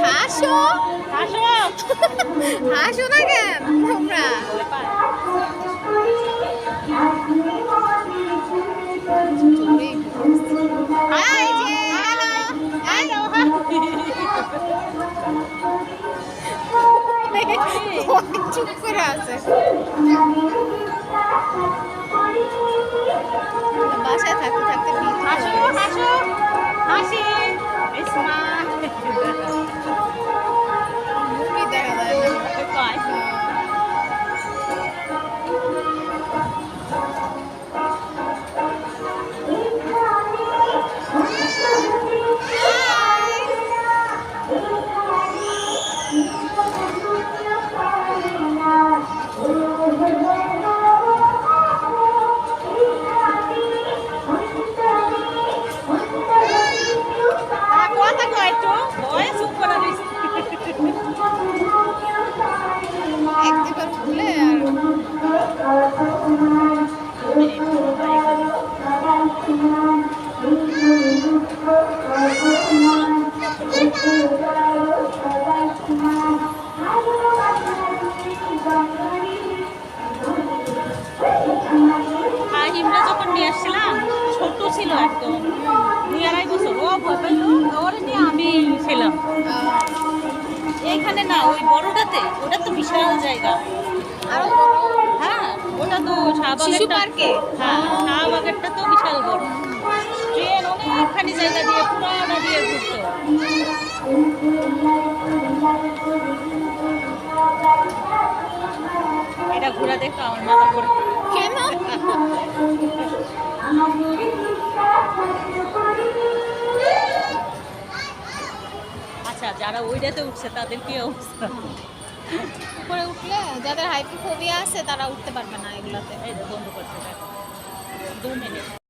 হাসো হাসো হাসো না কেন তোমরা? চুপ করে আছে, বাসায় থাকতে থাকতে মুভি দেখা যায় না। একবার উঠলে হিমরা যখন নিয়ে আসছিলাম ছোট ছিল একদম 2-2.5 বছর, ও ওর নিয়ে আমি ছিলাম এইখানে না, ওই বড়টাতে, ওটা তো বিশাল জায়গা। আরো হ্যাঁ, ওটা তো শিশু শাহবাগেরটা, পার্কে। হ্যাঁ শাহবাগেরটা তো বিশাল বড়। ট্রেন অনেকখানি জায়গা দিয়ে পুরাটা দিয়ে ঘুরতো। এটা ঘোরা দেখো আমার মাথা পড়ে। কেন? আচ্ছা, যারা ওইটাতে উঠছে তাদের কি অবস্থা? উপরে উঠলে যাদের হাইপোফোবিয়া আছে তারা উঠতে পারবে না এগুলাতে। এই বন্ধ করছে, দেখো 2 মিনিট।